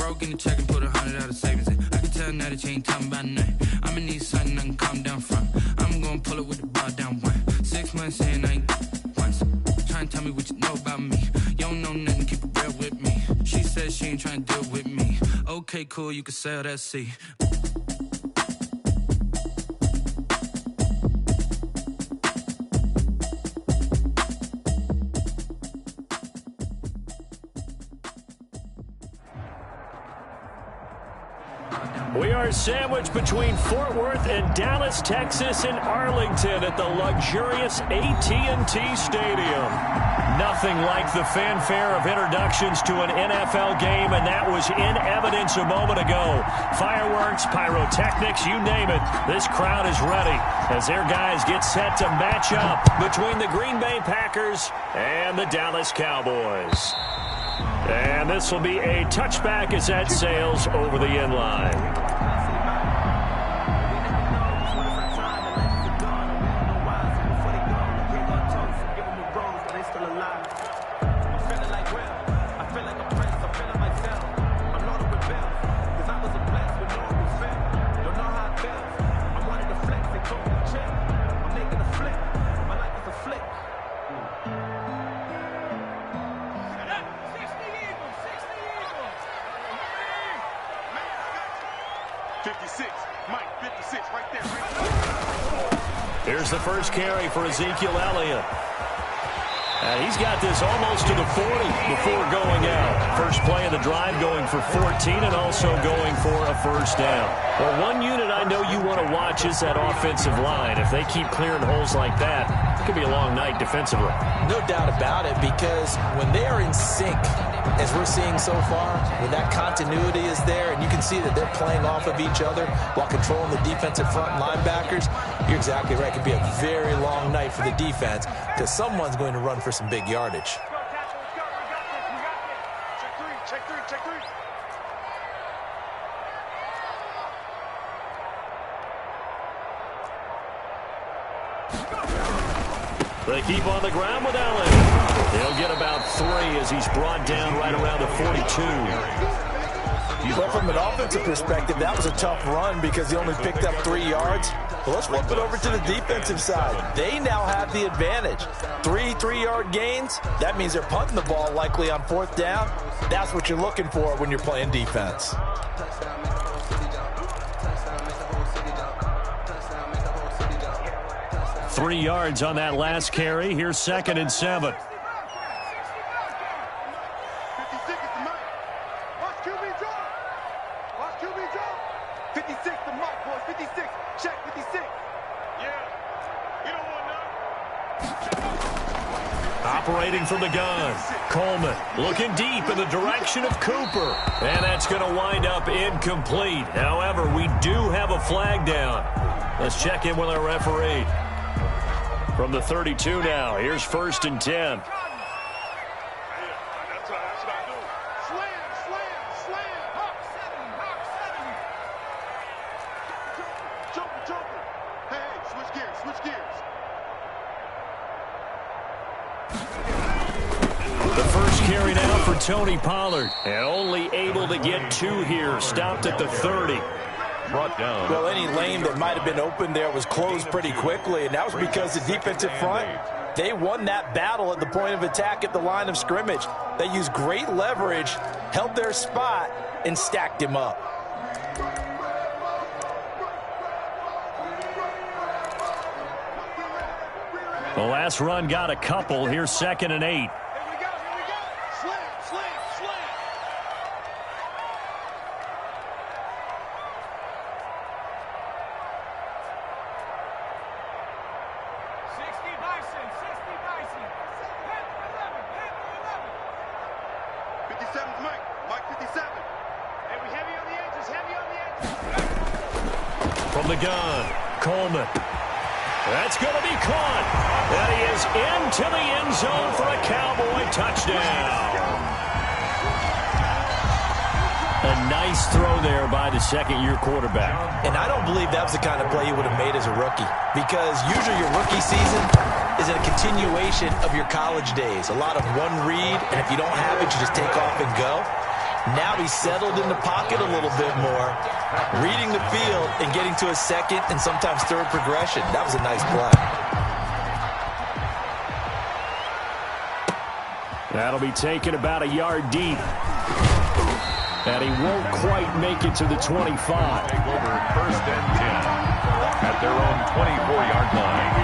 broke in the check and put 100 out of savings in. I can tell now that you ain't talking about nothing. I'ma need something I can calm down from. I'm gonna pull it with the bar down one. 6 months in, I ain't once. Try and tell me what you know about me. You don't know nothing, keep it real with me. She said she ain't trying to deal with me. Okay, cool, you can sell that C. We are sandwiched between Fort Worth and Dallas, Texas, and Arlington at the luxurious AT&T Stadium. Nothing like the fanfare of introductions to an NFL game, and that was in evidence a moment ago. Fireworks, pyrotechnics, you name it. This crowd is ready as their guys get set to match up between the Green Bay Packers and the Dallas Cowboys. And this will be a touchback as that sails over the end line. Here's the first carry for Ezekiel Elliott. He's got this almost to the 40 before going out. First play of the drive going for 14 and also going for a first down. Well, one unit I know you want to watch is that offensive line. If they keep clearing holes like that, it could be a long night defensively. No doubt about it, because when they are in sync, as we're seeing so far, when that continuity is there and you can see that they're playing off of each other while controlling the defensive front linebackers, you're exactly right. It could be a very long night for the defense because someone's going to run for some big yardage. They keep on the ground with Allen. They'll get about 3 as he's brought down right around the 42. Well, from an offensive perspective, that was a tough run because he only picked up 3 yards. Well, let's flip it over to the defensive side. They now have the advantage. 3 3-yard gains. That means they're punting the ball likely on 4th down. That's what you're looking for when you're playing defense. Three yards on that last carry. Here's 2nd and 7. Operating from the gun, Coleman looking deep in the direction of Cooper. And that's going to wind up incomplete. However, we do have a flag down. Let's check in with our referee. From the 32 now, here's 1st and 10. The first carry now for Tony Pollard. And only able to get 2 here. Stopped at the 30. Brought down. Well, any lane that might have been open there was closed pretty quickly, and that was because the defensive front, they won that battle at the point of attack at the line of scrimmage. They used great leverage, held their spot, and stacked him up. The last run got a couple. Here's 2nd and 8. From the gun, Coleman. That's going to be caught. And he is into the end zone for a Cowboy touchdown. A nice throw there by the second-year quarterback. And I don't believe that was the kind of play you would have made as a rookie, because usually your rookie season is a continuation of your college days. A lot of one read, and if you don't have it, you just take off and go. Now he's settled in the pocket a little bit more, reading the field and getting to a second and sometimes third progression. That was a nice play. That'll be taken about a yard deep. And he won't quite make it to the 25. Take over 1st and 10 at their own 24-yard line.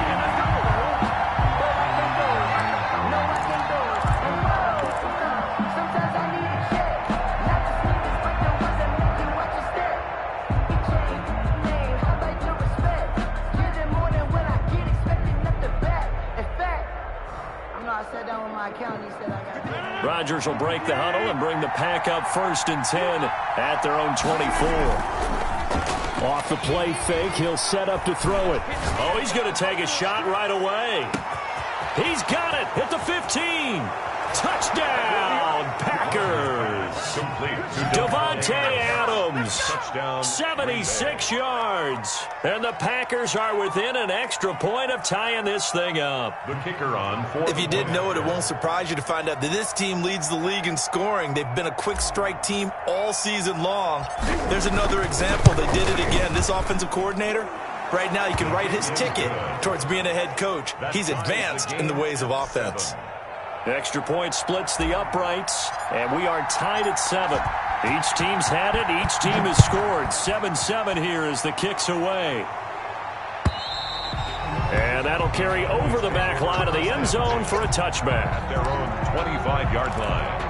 Rodgers will break the huddle and bring the pack up 1st and 10 at their own 24. Off the play fake, he'll set up to throw it. Oh, he's going to take a shot right away. He's got it at the 15. Touchdown, Packers. Davante Adams, 76 yards. And the Packers are within an extra point of tying this thing up. The kicker on. If you didn't know it, it won't surprise you to find out that this team leads the league in scoring. They've been a quick strike team all season long. There's another example. They did it again. This offensive coordinator, right now you can write his ticket towards being a head coach. He's advanced in the ways of offense. Extra point splits the uprights, and we are tied at 7. Each team's had it. Each team has scored. 7-7 here as the kick's away. And that'll carry over the back line of the end zone for a touchback. At their own 25-yard line.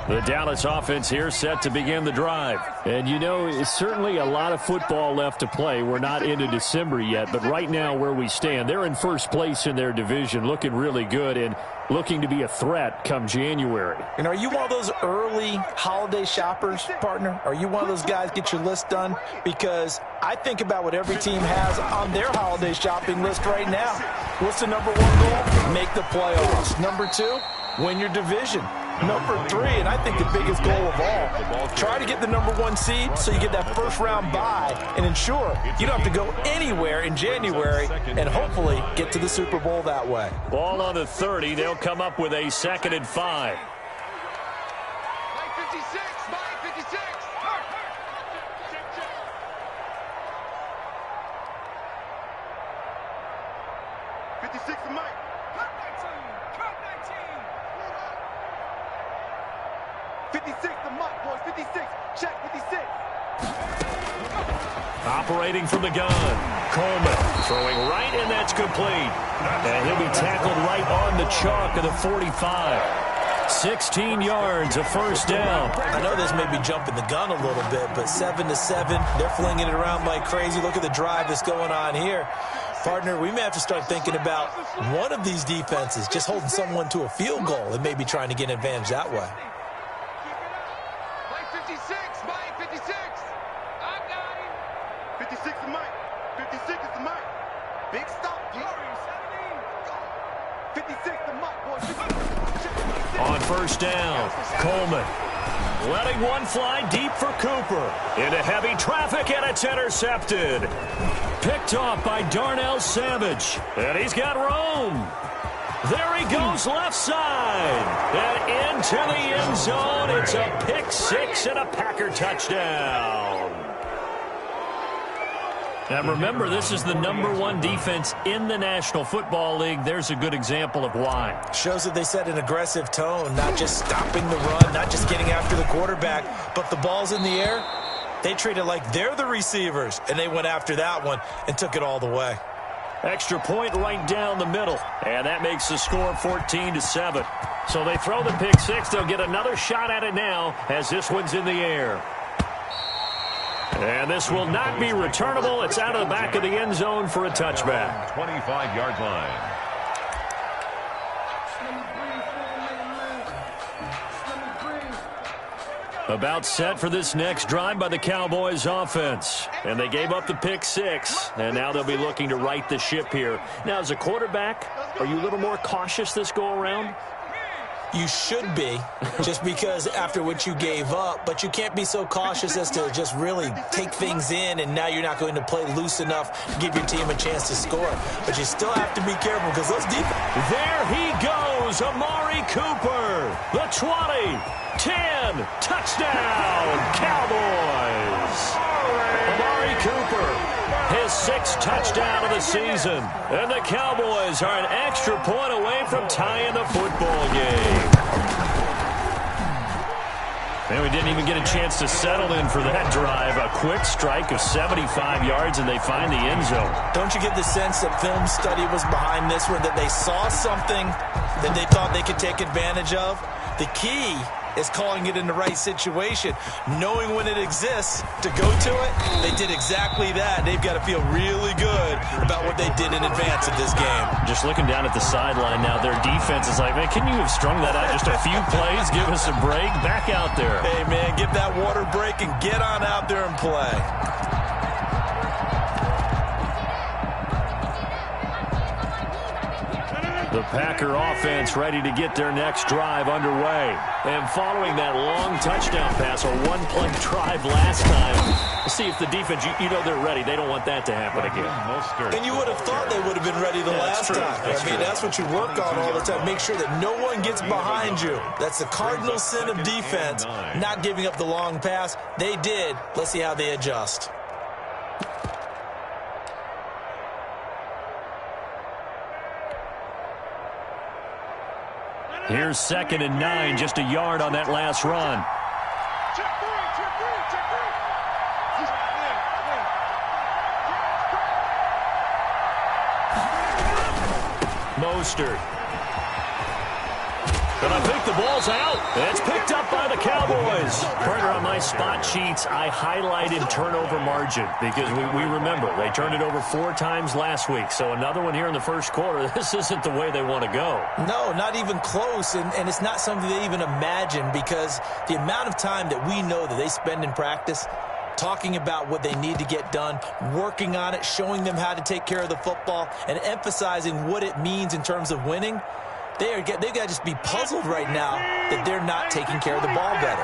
The Dallas offense here set to begin the drive. And, you know, it's certainly a lot of football left to play. We're not into December yet, but right now where we stand, they're in first place in their division, looking really good and looking to be a threat come January. And are you one of those early holiday shoppers, partner? Are you one of those guys get your list done? Because I think about what every team has on their holiday shopping list right now. What's the number 1 goal? Make the playoffs. Number 2, win your division. Number 3, and I think the biggest goal of all, try to get the number 1 seed so you get that first-round bye and ensure you don't have to go anywhere in January and hopefully get to the Super Bowl that way. Ball on the 30. They'll come up with a 2nd and 5. Operating from the gun, Coleman throwing right, and that's complete. And he'll be tackled right on the chalk of the 45. 16 yards, a first down. I know this may be jumping the gun a little bit, but 7-7, they're flinging it around like crazy. Look at the drive that's going on here. Partner, we may have to start thinking about one of these defenses just holding someone to a field goal and maybe trying to get an advantage that way. 56 to Mike. 56 is the Mike. Big stop. 56 to Mike, boys. On first down, Coleman letting one fly deep for Cooper. Into heavy traffic, and it's intercepted. Picked off by Darnell Savage. And he's got room. There he goes left side. And into the end zone. It's a pick six and a Packer touchdown. Now remember, this is the #1 defense in the National Football League. There's a good example of why. Shows that they set an aggressive tone, not just stopping the run, not just getting after the quarterback, but the ball's in the air. They treat it like they're the receivers, and they went after that one and took it all the way. Extra point right down the middle, and that makes the score 14-7. So they throw the pick six. They'll get another shot at it now as this one's in the air. And this will not be returnable. It's out of the back of the end zone for a touchback. 25-yard line. About set for this next drive by the Cowboys offense. And they gave up the pick six. And now they'll be looking to right the ship here. Now, as a quarterback, are you a little more cautious this go around? You should be, just because after what you gave up, but you can't be so cautious as to just really take things in, and now you're not going to play loose enough to give your team a chance to score. But you still have to be careful because those defense. There he goes, Amari Cooper. The 20, 10, touchdown, Cowboys. Amari Cooper, his 6th touchdown of the season. And the Cowboys are an extra point away from tying the football game. And we didn't even get a chance to settle in for that drive. A quick strike of 75 yards, and they find the end zone. Don't you get the sense that film study was behind this one, that they saw something that they thought they could take advantage of? The key is calling it in the right situation, knowing when it exists to go to it. They did exactly that. They've got to feel really good about what they did in advance of this game. Just looking down at the sideline now, their defense is like, man, can you have strung that out just a few plays? Give us a break. Back out there. Hey, man, get that water break and get on out there and play. The Packer offense ready to get their next drive underway. And following that long touchdown pass, a one-play drive last time, let's see if the defense, you know they're ready. They don't want that to happen again. And you would have thought they would have been ready the last time. I mean, that's what you work on all the time. Make sure that no one gets behind you. That's the cardinal sin of defense, not giving up the long pass. They did. Let's see how they adjust. Here's 2nd and 9, just a yard on that last run. Mostert. And I think the ball's out. It's picked up by the Cowboys. Partner, on my spot sheets, I highlighted turnover margin because we remember they turned it over 4 times last week. So another one here in the first quarter. This isn't the way they want to go. No, not even close. And it's not something they even imagine, because the amount of time that we know that they spend in practice talking about what they need to get done, working on it, showing them how to take care of the football, and emphasizing what it means in terms of winning. They've got to just be puzzled right now that they're not taking care of the ball better.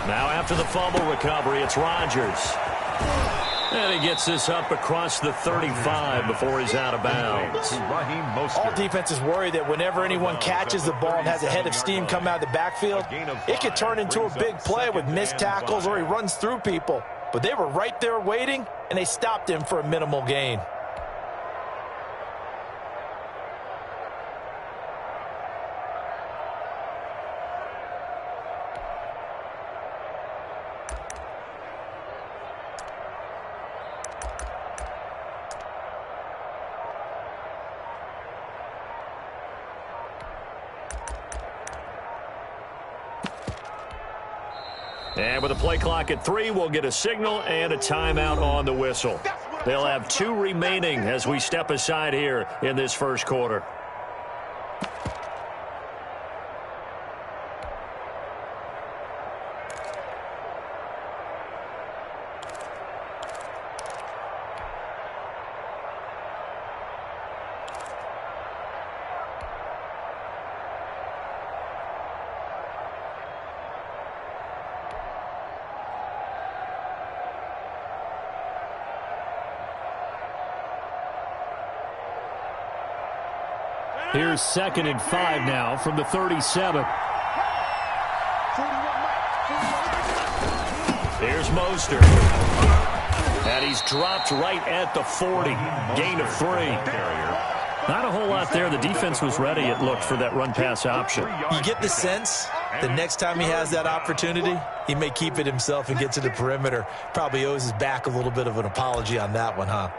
Now after the fumble recovery, it's Rodgers. And he gets this up across the 35 before he's out of bounds. All defenses worry that whenever anyone catches the ball and has a head of steam come out of the backfield, it could turn into a big play with missed tackles or he runs through people. But they were right there waiting, and they stopped him for a minimal gain. And with a play clock at 3, we'll get a signal and a timeout on the whistle. They'll have 2 remaining as we step aside here in this first quarter. Here's 2nd and 5 now from the 37. Here's Mostert. And he's dropped right at the 40. Gain of 3. Not a whole lot there. The defense was ready, it looked, for that run-pass option. You get the sense the next time he has that opportunity, he may keep it himself and get to the perimeter. Probably owes his back a little bit of an apology on that one, huh?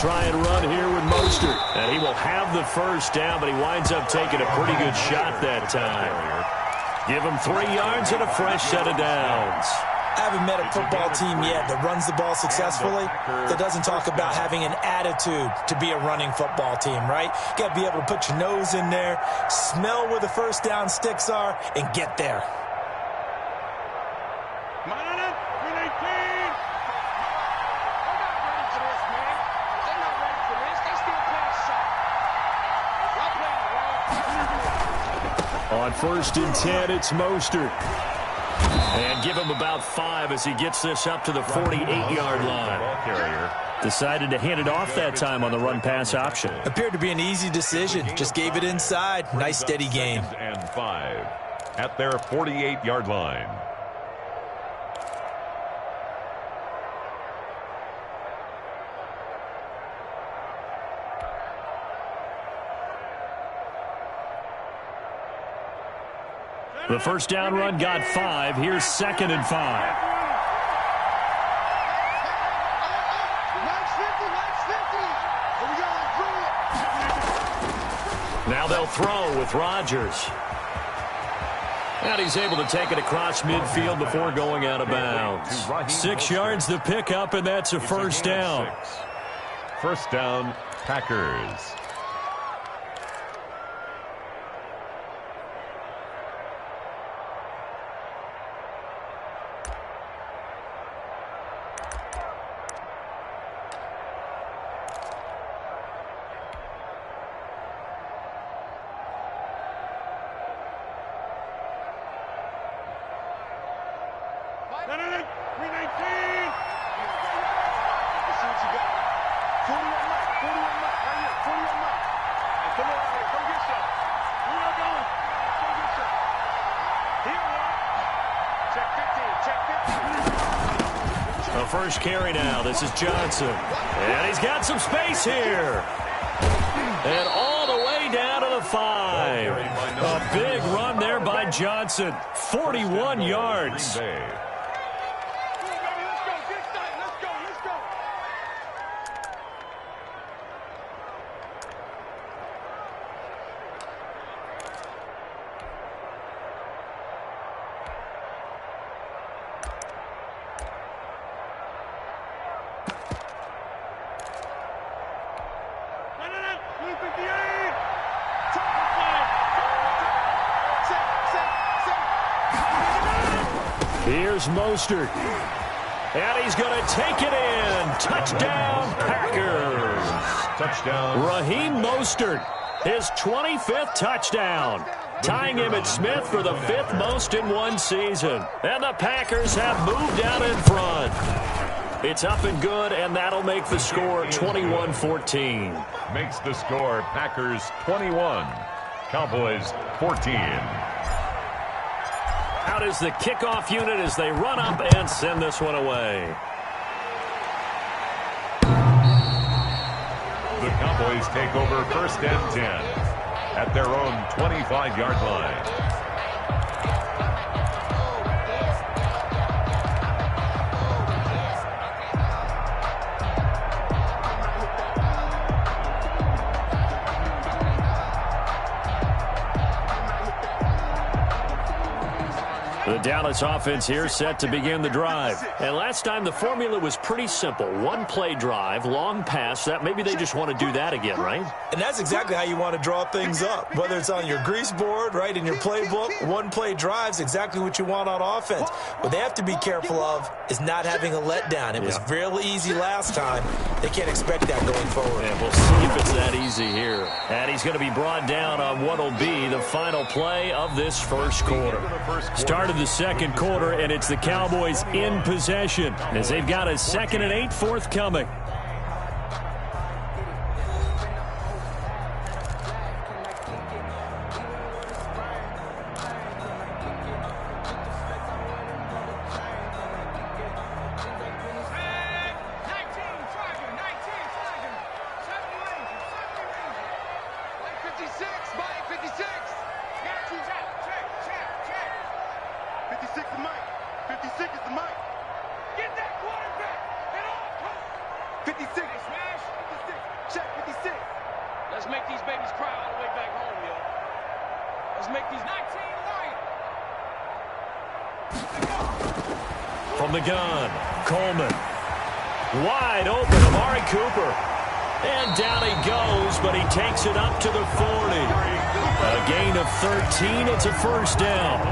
try and run here with Mostert. And he will have the first down, but he winds up taking a pretty good shot that time. Give him 3 yards and a fresh set of downs. I haven't met a football team yet that runs the ball successfully that doesn't talk about having an attitude to be a running football team, right? You got to be able to put your nose in there, smell where the first down sticks are, and get there. On 1st and 10, it's Mostert. And give him about 5 as he gets this up to the 48-yard line. Decided to hand it off that time on the run-pass option. Appeared to be an easy decision. Just gave it inside. Nice, steady gain. And 5 at their 48-yard line. The first down run got 5. Here's 2nd and 5. Now they'll throw with Rodgers. And he's able to take it across midfield before going out of bounds. 6 yards the pickup, and that's a first down. First down, Packers. First carry now. This is Johnson. And he's got some space here. And all the way down to the 5. A big run there by Johnson. 41 yards. Here's Mostert. And he's going to take it in. Touchdown, Packers. Touchdown. Raheem Mostert, his 25th touchdown, tying him at Smith for the 5th most in one season. And the Packers have moved out in front. It's up and good, and that'll make the score 21-14. Makes the score Packers 21, Cowboys 14. Out is the kickoff unit as they run up and send this one away. The Cowboys take over 1st and 10 at their own 25-yard line. The Dallas offense here set to begin the drive. And last time the formula was pretty simple. 1-play drive, long pass. That maybe they just want to do that again, right? And that's exactly how you want to draw things up. Whether it's on your grease board, right, in your playbook, 1-play drive's exactly what you want on offense. What they have to be careful of is not having a letdown. It was real easy last time. They can't expect that going forward. And we'll see if it's that easy here. And he's going to be brought down on what will be the final play of this first quarter. Start of the second quarter, and it's the Cowboys in possession as they've got a 2nd and 8 forthcoming. Let's make these 19 From the gun, Coleman. Wide open, Amari Cooper. And down he goes, but he takes it up to the 40. A gain of 13. It's a first down.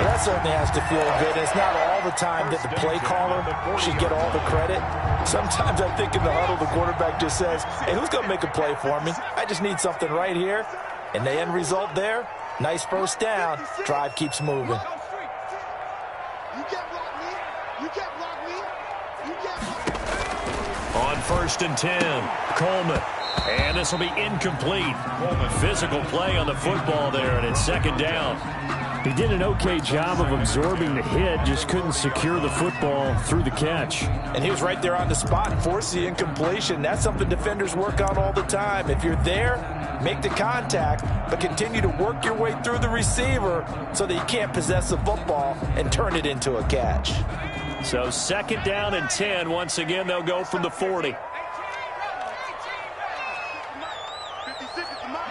That certainly has to feel good. It's not all the time that the play caller should get all the credit. Sometimes I think in the huddle, the quarterback just says, hey, who's going to make a play for me? I just need something right here. And the end result there, nice first down. Drive keeps moving. You can't block me. You can't block me. You can't block me. On 1st and 10, Coleman. And this will be incomplete. Physical play on the football there, and it's 2nd down. He did an okay job of absorbing the hit, just couldn't secure the football through the catch. And he was right there on the spot and forced the incompletion. That's something defenders work on all the time. If you're there, make the contact, but continue to work your way through the receiver so that you can't possess the football and turn it into a catch. So 2nd down and 10. Once again, they'll go from the 40. 56 is the mark.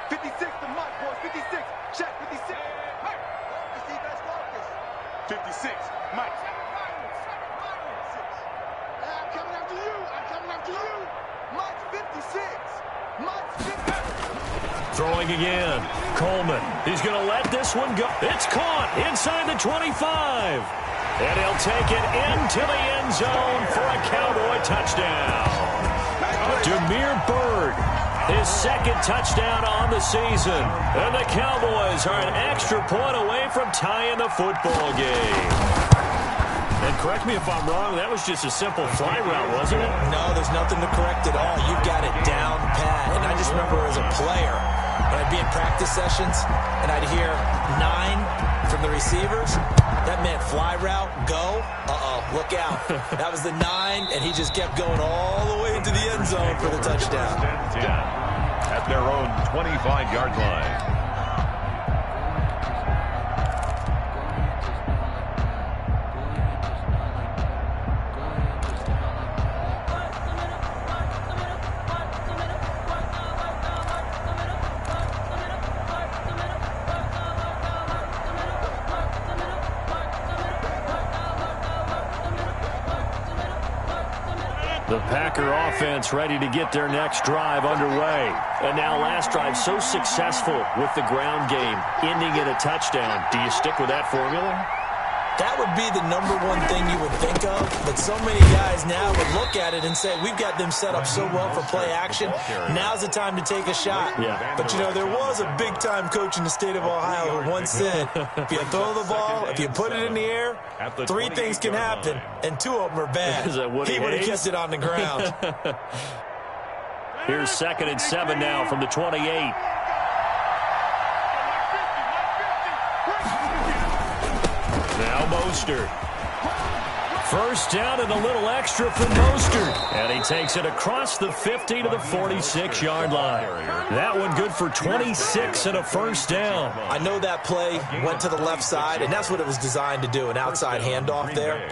56 the mark, boys. 56. Check 56. Let's see best focus. 56. Mike. I'm coming after you. I'm coming after you. Mike's 56. Mike's 50. Throwing again. Coleman. He's going to let this one go. It's caught inside the 25. And he'll take it into the end zone for a Cowboy touchdown. Demir Bird, his 2nd touchdown on the season. And the Cowboys are an extra point away from tying the football game. And correct me if I'm wrong, that was just a simple fly route, wasn't it? No, there's nothing to correct at all. You've got it down pat. And I just remember as a player, when I'd be in practice sessions and I'd hear 9 from the receivers, that meant fly route, go. Look out. That was the 9, and he just kept going all the way into the end zone for the touchdown. At their own 25-yard line. The Packer offense ready to get their next drive underway. And now last drive so successful with the ground game, ending in a touchdown. Do you stick with that formula? That would be the number one thing you would think of, but so many guys now would look at it and say, we've got them set up so well for play action. Now's the time to take a shot. Yeah. But, you know, there was a big-time coach in the state of Ohio who once said, if you throw the ball, if you put it in the air, 3 things can happen, and 2 of them are bad. He would have kept it on the ground. Here's 2nd and 7 now from the 28. Now Mostert. First down and a little extra for Mostert. And he takes it across the 50 to the 46-yard line. That one good for 26 and a first down. I know that play went to the left side, and that's what it was designed to do, an outside handoff there.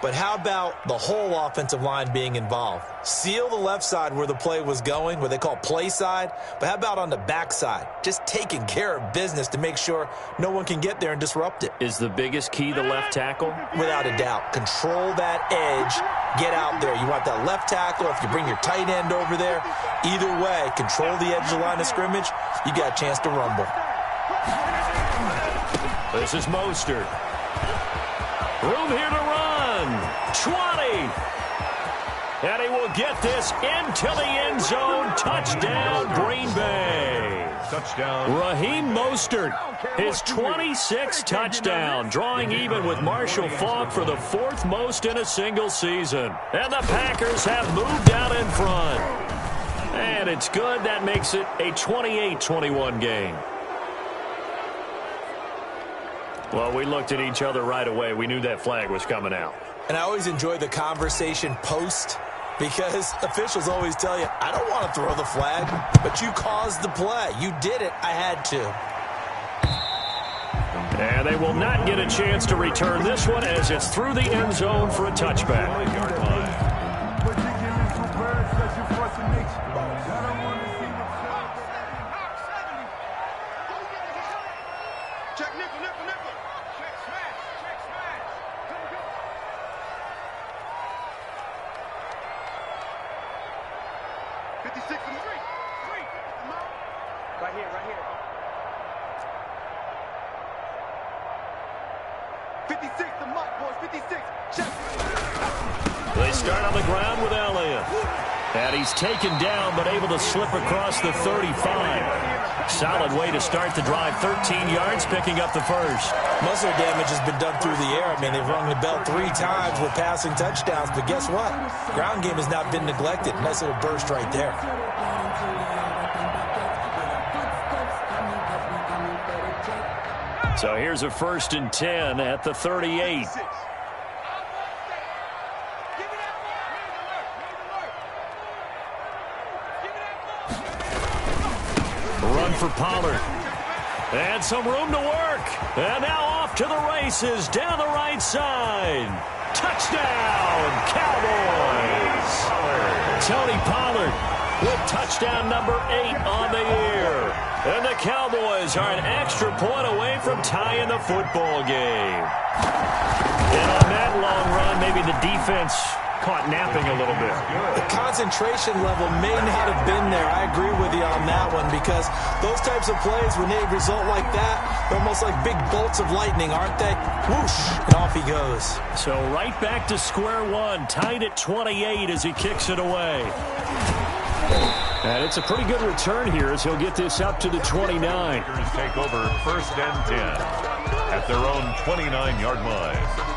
But how about the whole offensive line being involved? Seal the left side where the play was going, where they call play side. But how about on the back side? Just taking care of business to make sure no one can get there and disrupt it. Is the biggest key the left tackle? Without a doubt. Control that edge. Get out there. You want that left tackle. If you bring your tight end over there, either way, control the edge of the line of scrimmage. You got a chance to rumble. This is Mostert. Room here to run. 20. And he will get this into the end zone. Touchdown, Green Bay. Touchdown. Raheem Mostert, his 26th touchdown, drawing even with Marshall Faulk for the 4th most in a single season. And the Packers have moved out in front. And it's good. That makes it a 28-21 game. Well, we looked at each other right away. We knew that flag was coming out. And I always enjoy the conversation post because officials always tell you, I don't want to throw the flag, but you caused the play. You did it. I had to. And they will not get a chance to return this one as it's through the end zone for a touchback. 56 and three. Right here, right here. 56 the mic, boys. 56. Check. They start on the ground with Elliott. And he's taken down, but able to slip across the 35. Solid way to start the drive. 13 yards, picking up the first. Most of the damage has been done through the air. I mean, they've rung the bell 3 times with passing touchdowns. But guess what? Ground game has not been neglected. Nice little burst right there. So here's a 1st and 10 at the 38. Run for Pollard. And some room to work. And now off to the races down the right side. Touchdown, Cowboys. Tony Pollard with touchdown number 8 on the year. And the Cowboys are an extra point away from tying the football game. And on that long run, maybe the defense caught napping a little bit. The concentration level may not have been there. I agree with you on that one, because those types of plays, when they result like that, they're almost like big bolts of lightning, aren't they? Whoosh, and off he goes. So right back to square one, tied at 28 as he kicks it away. And it's a pretty good return here as he'll get this up to the 29. Take over 1st and 10 at their own 29-yard line.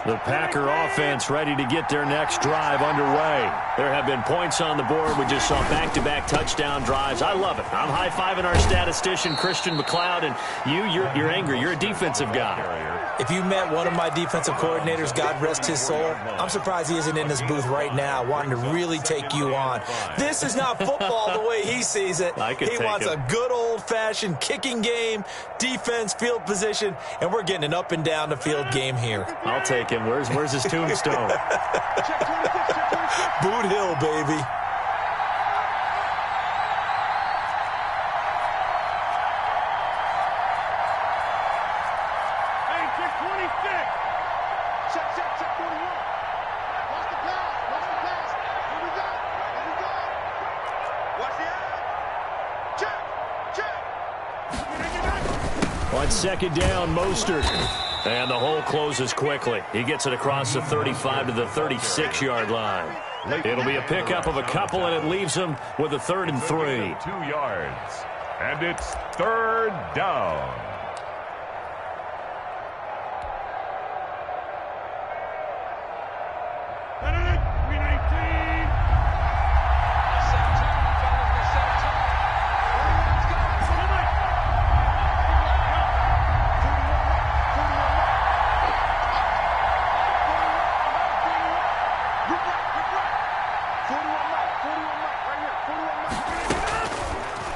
The Packer offense ready to get their next drive underway. There have been points on the board. We just saw back-to-back touchdown drives. I love it. I'm high-fiving our statistician, Christian McLeod, and you're angry. You're a defensive guy. If you met one of my defensive coordinators, God rest his soul, I'm surprised he isn't in this booth right now wanting to really take you on. This is not football the way he sees it. He wants a good old-fashioned kicking game, defense, field position, and we're getting an up-and-down-the-field game here. I'll take him. Where's his tombstone? Boot Hill, baby. On 2nd down, Mostert. And the hole closes quickly. He gets it across the 35 to the 36-yard line. It'll be a pickup of a couple, and it leaves him with a 3rd and 3. 2 yards. And it's 3rd down.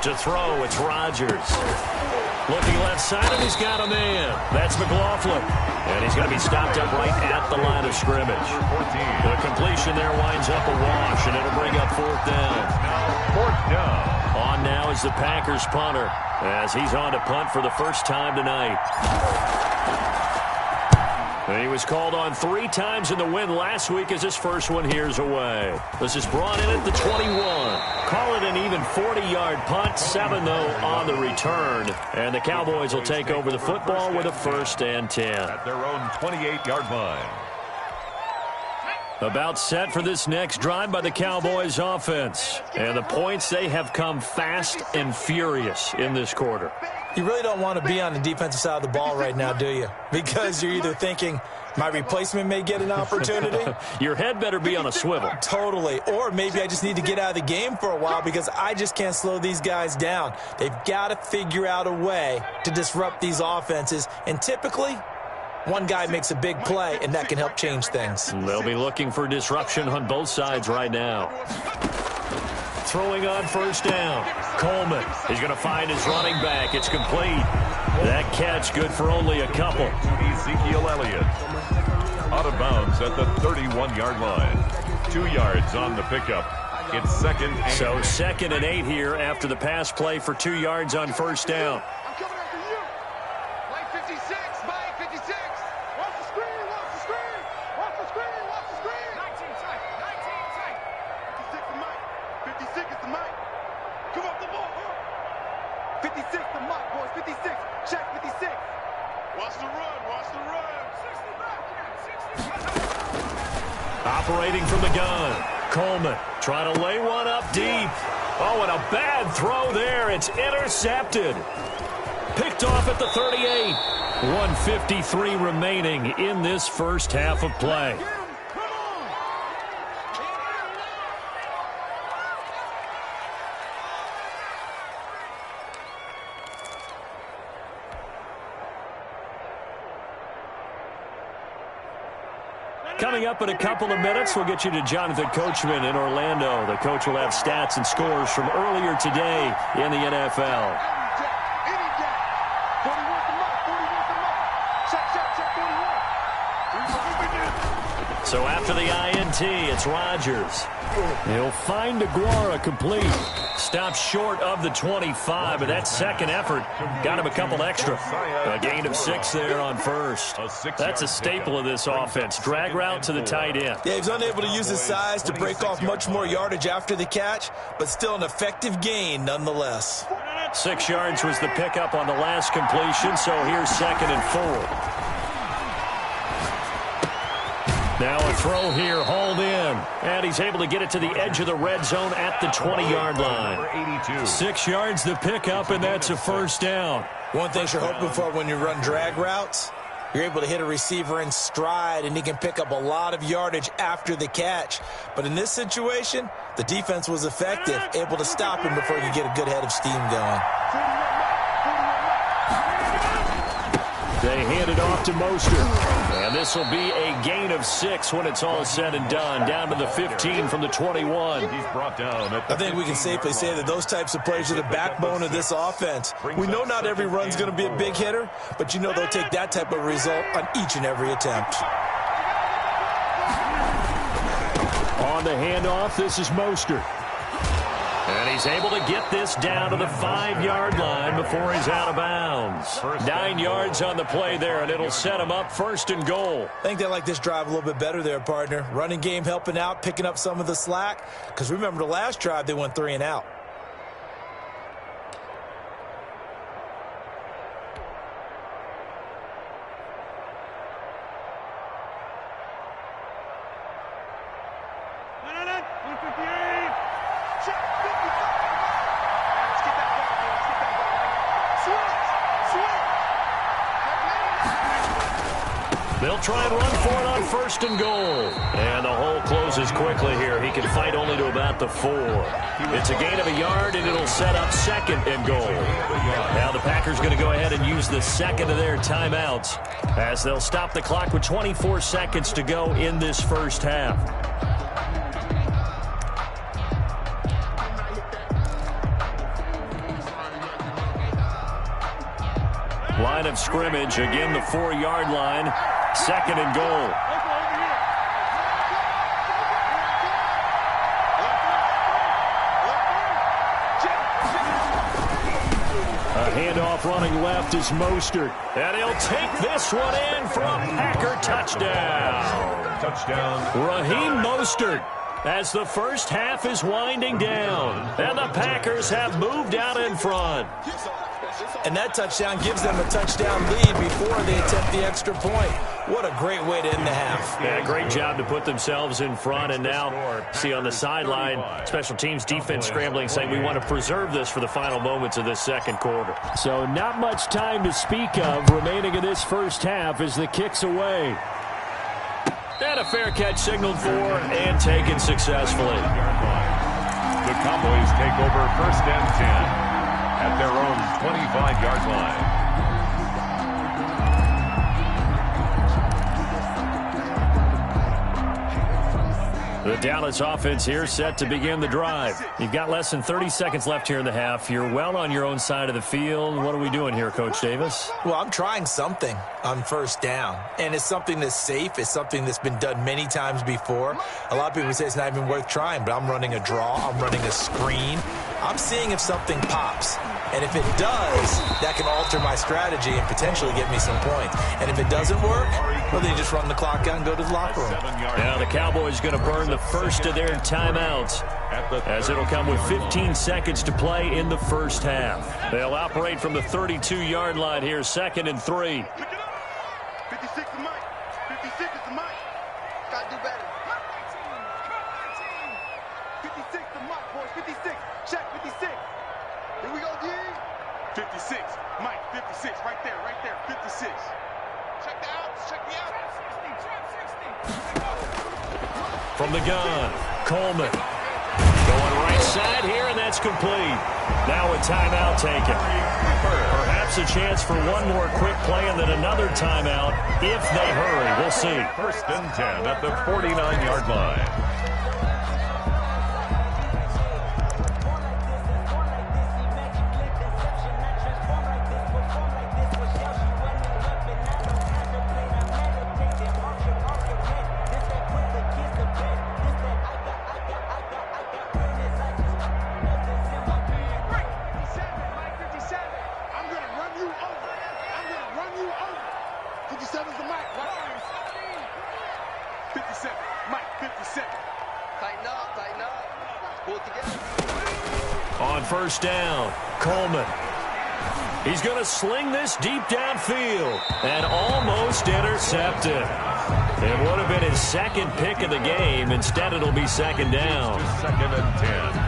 To throw, it's Rodgers. Looking left side, and he's got a man. That's McLaughlin. And he's going to be stopped up right at the line of scrimmage. The completion there winds up a wash, and it'll bring up 4th down. 4th down. On now is the Packers punter, as he's on to punt for the first time tonight. And he was called on 3 times in the win last week as his first one here's away. This is brought in at the 21. Call it an even 40-yard punt, 7 though on the return. And the Cowboys will take over the football with a 1st and 10. At their own 28-yard line. About set for this next drive by the Cowboys offense. And the points, they have come fast and furious in this quarter. You really don't want to be on the defensive side of the ball right now, do you? Because you're either thinking, my replacement may get an opportunity. Your head better be on a swivel. Totally. Or maybe I just need to get out of the game for a while because I just can't slow these guys down. They've got to figure out a way to disrupt these offenses. And typically, one guy makes a big play, and that can help change things. They'll be looking for disruption on both sides right now. throwing on first down. Coleman is going to find his running back. It's complete. That catch good for only a couple. Ezekiel Elliott out of bounds at the 31-yard line. 2 yards on the pickup. It's second and 8. So 2nd and 8 here after the pass play for 2 yards on first down. I'm coming after you. Mike 56, Mike 56. Watch the screen, watch the screen. Watch the screen, watch the screen. 19 tight, 19 tight. 56 to Mike. 56 is the Mike. Come off the ball. 56 to Mike, boys. 56. Check 56. Watch the run, watch the run. 60 back, 60. Operating from the gun. Coleman trying to lay one up deep. Oh, and a bad throw there. It's intercepted. Picked off at the 38. 1:53 remaining in this first half of play. Coming up in a couple of minutes, we'll get you to Jonathan Coachman in Orlando. The coach will have stats and scores from earlier today in the NFL. So after the INT, it's Rodgers. He'll find Aguara complete. Stops short of the 25, but that second effort got him a couple extra. A gain of 6 there on first. That's a staple of this offense. Drag route to the tight end. Yeah, he's unable to use his size to break off much more yardage after the catch, but still an effective gain nonetheless. 6 yards was the pickup on the last completion, so here's 2nd and 4. Now a throw here, hauled in. And he's able to get it to the edge of the red zone at the 20-yard line. 6 yards the pickup, and that's a first down. One thing you're hoping for when you run drag routes, you're able to hit a receiver in stride, and he can pick up a lot of yardage after the catch. But in this situation, the defense was effective, able to stop him before he could get a good head of steam going. They hand it off to Mostert. And this will be a gain of 6 when it's all said and done. Down to the 15 from the 21. He's brought down. I think we can safely say that those types of plays are the backbone of this offense. We know not every run's going to be a big hitter, but you know they'll take that type of result on each and every attempt. On the handoff, this is Mostert. And he's able to get this down to the 5-yard line before he's out of bounds. 9 yards on the play there, and it'll set him up 1st and goal. I think they like this drive a little bit better there, partner. Running game helping out, picking up some of the slack. Because remember, the last drive, they went 3 and out. They'll try and run for it on 1st and goal. And the hole closes quickly here. He can fight only to about the 4. It's a gain of a yard, and it'll set up 2nd and goal. Now the Packers going to go ahead and use the second of their timeouts as they'll stop the clock with 24 seconds to go in this first half. Line of scrimmage, again the 4-yard line. 2nd and goal. A handoff running left is Mostert. And he'll take this one in for a Packer touchdown. Touchdown. Raheem Mostert, as the first half is winding down. And the Packers have moved out in front. And that touchdown gives them a touchdown lead before they attempt the extra point. What a great way to end the half. Yeah, great job to put themselves in front. And now, see on the sideline, special teams defense scrambling, saying we want to preserve this for the final moments of this second quarter. So not much time to speak of remaining in this first half as the kick's away. And a fair catch signaled for and taken successfully. The Cowboys take over 1st and 10. At their own 25-yard line. The Dallas offense here set to begin the drive. You've got less than 30 seconds left here in the half. You're well on your own side of the field. What are we doing here, Coach Davis? Well, I'm trying something on first down, and it's something that's safe. It's something that's been done many times before. A lot of people say it's not even worth trying, but I'm running a draw. I'm running a screen. I'm seeing if something pops. And if it does, that can alter my strategy and potentially get me some points. And if it doesn't work, well, then you just run the clock out and go to the locker room. Now the Cowboys going to burn the first of their timeouts, as it'll come with 15 seconds to play in the first half. They'll operate from the 32-yard line here, 2nd and 3. 56 to Mike. 56 is to Mike. Gotta do better. 56 to Mike, boys. 56. Check 56. Here we go, D. 56. Mike, 56. Right there, 56. Check the outs. Check the outs. From the gun, Coleman. Going right side here, and that's complete. Now a timeout taken. Perhaps a chance for one more quick play and then another timeout if they hurry. We'll see. 1st and 10 at the 49-yard line. On first down, Coleman. He's going to sling this deep downfield and almost intercepted. It would have been his second pick of the game. Instead, it'll be 2nd down. 2nd and 10.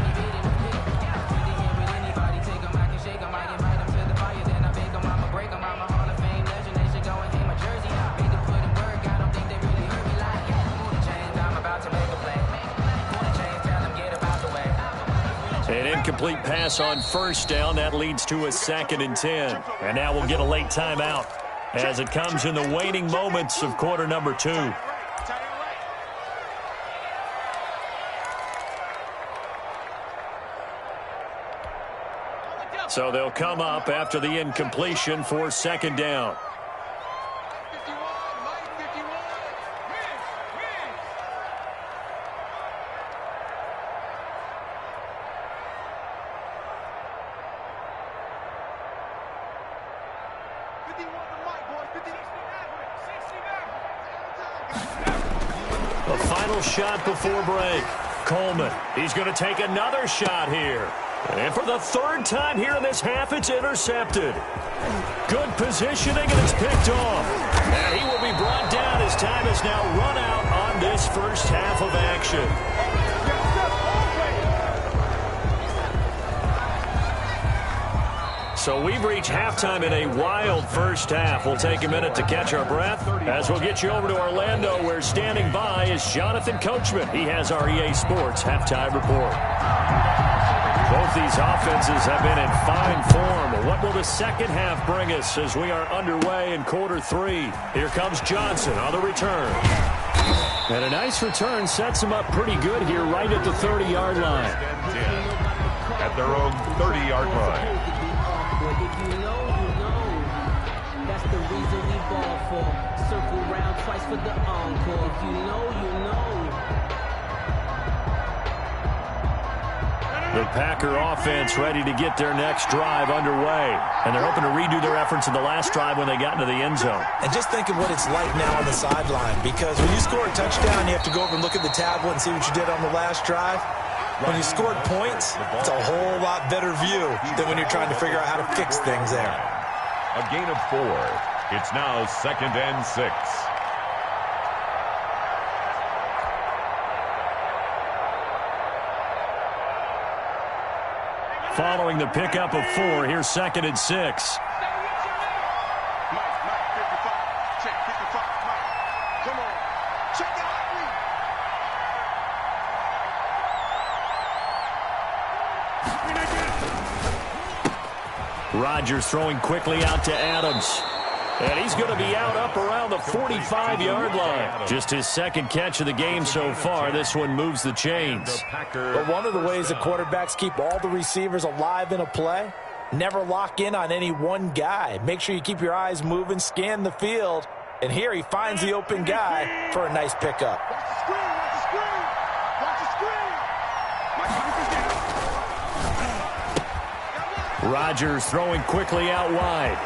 An incomplete pass on first down. That leads to a 2nd and 10. And now we'll get a late timeout as it comes in the waning moments of quarter number 2. So they'll come up after the incompletion for 2nd down. The final shot before break. Coleman, he's going to take another shot here. And for the 3rd time here in this half, it's intercepted. Good positioning, and it's picked off. And he will be brought down as time has now run out on this first half of action. So we've reached halftime in a wild first half. We'll take a minute to catch our breath as we'll get you over to Orlando, where standing by is Jonathan Coachman. He has our EA Sports halftime report. Both these offenses have been in fine form. What will the second half bring us as we are underway in quarter 3? Here comes Johnson on the return. And a nice return sets him up pretty good here right at the 30-yard line. At their own 30-yard line. That's the reason we ball for. Circle round twice for the encore. If you know, you know. The Packer offense ready to get their next drive underway. And they're hoping to redo their efforts in the last drive when they got into the end zone. And just think of what it's like now on the sideline, because when you score a touchdown, you have to go over and look at the tablet and see what you did on the last drive. When you scored points, it's a whole lot better view than when you're trying to figure out how to fix things there. A gain of 4. It's now 2nd and 6. Following the pickup of 4, here's 2nd and 6. Rodgers throwing quickly out to Adams. And he's going to be out up around the 45-yard line. Just his second catch of the game so far. This one moves the chains. But one of the ways the quarterbacks keep all the receivers alive in a play, never lock in on any one guy. Make sure you keep your eyes moving, scan the field. And here he finds the open guy for a nice pickup. Watch the screen, watch the screen, watch the screen. Rodgers throwing quickly out wide.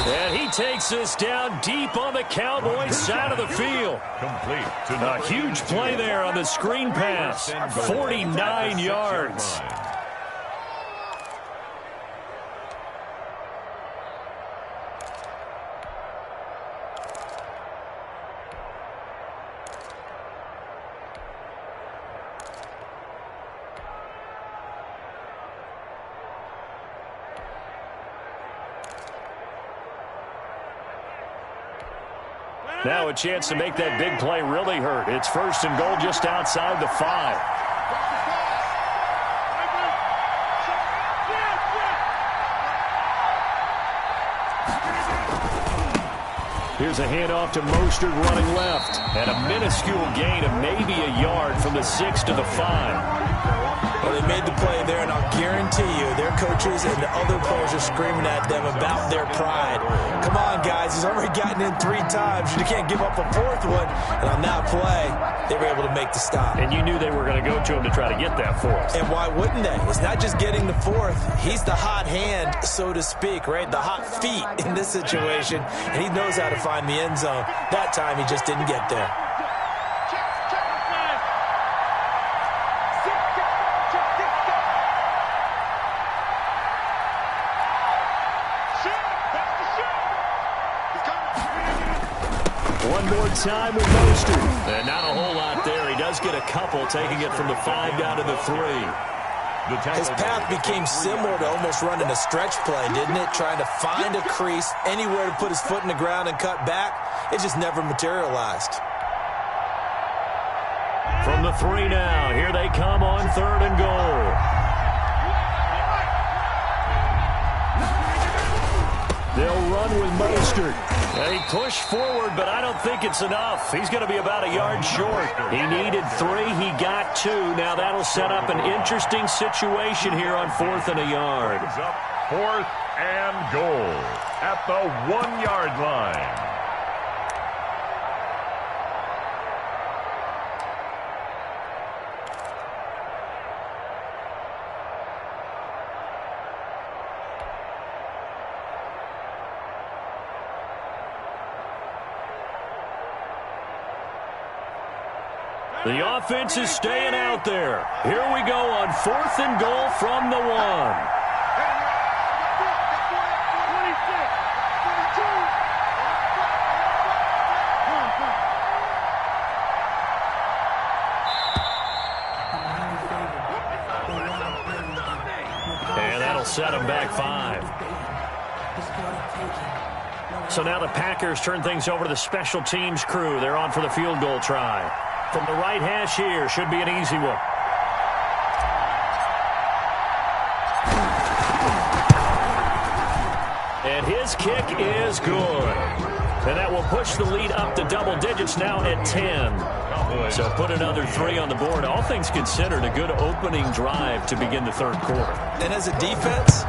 And he takes this down deep on the Cowboys side of the field. Complete. A huge play there on the screen pass. 49 yards. Now a chance to make that big play really hurt. It's 1st and goal just outside the 5. Here's a handoff to Mostert running left. And a minuscule gain of maybe a yard from the 6 to the 5. Well, they made the play there, and I'll guarantee you their coaches and the other players are screaming at them about their pride. Come on, guys. He's already gotten in 3 times. You can't give up a 4th one. And on that play, they were able to make the stop. And you knew they were going to go to him to try to get that 4th. And why wouldn't they? It's not just getting the 4th. He's the hot hand, so to speak, right? The hot feet in this situation. And he knows how to find the end zone. That time, he just didn't get there. One more time with Mostert. And not a whole lot there. He does get a couple, taking it from the 5 down to the 3. His path became similar to almost running a stretch play, didn't it? Trying to find a crease, anywhere to put his foot in the ground and cut back. It just never materialized. From the 3 now, here they come on 3rd and goal. They'll run with Mostert. He pushed forward, but I don't think it's enough. He's going to be about a yard short. He needed 3. He got 2. Now that'll set up an interesting situation here on 4th and a yard. 4th and goal at the 1-yard line. The offense is staying out there. Here we go on 4th and goal from the 1. And that'll set them back 5. So now the Packers turn things over to the special teams crew. They're on for the field goal try. From the right hash here, should be an easy one. And his kick is good. And that will push the lead up to double digits now at 10. So put another 3 on the board. All things considered, a good opening drive to begin the 3rd quarter. And as a defense,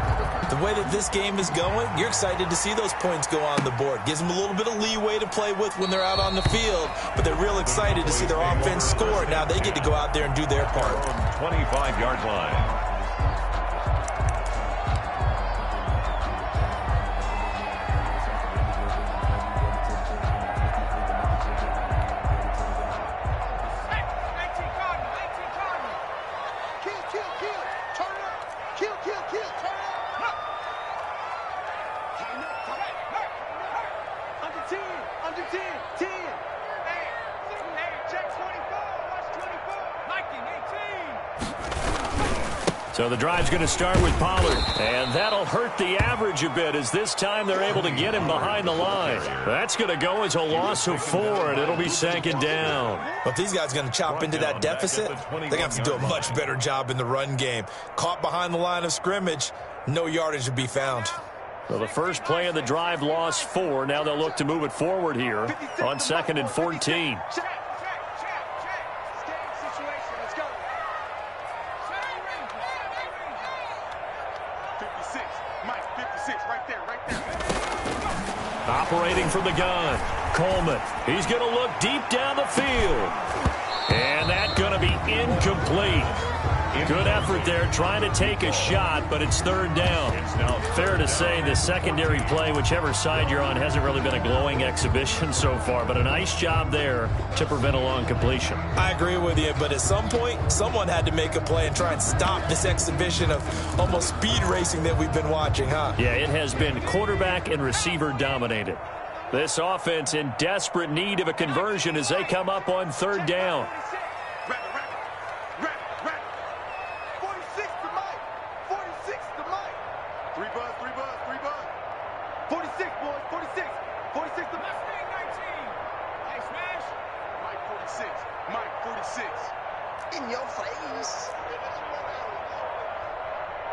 the way that this game is going, you're excited to see those points go on the board. Gives them a little bit of leeway to play with when they're out on the field, but they're real excited to see their offense score. Now they get to go out there and do their part. 25-yard line. So the drive's going to start with Pollard. And that'll hurt the average a bit as this time they're able to get him behind the line. That's going to go as a loss of 4, and it'll be second down. But if these guys are going to chop into that deficit, they're going to have to do a much better job in the run game. Caught behind the line of scrimmage, no yardage to be found. So the first play of the drive lost 4. Now they'll look to move it forward here on 2nd and 14. Operating from the gun, Coleman. He's going to look deep down the field. And that's going to be incomplete. Good effort there trying to take a shot, but it's 3rd down. Fair to say the secondary play, whichever side you're on, hasn't really been a glowing exhibition so far, but a nice job there to prevent a long completion. I agree with you, but at some point, someone had to make a play and try and stop this exhibition of almost speed racing that we've been watching, huh? Yeah, it has been quarterback and receiver dominated. This offense in desperate need of a conversion as they come up on 3rd down.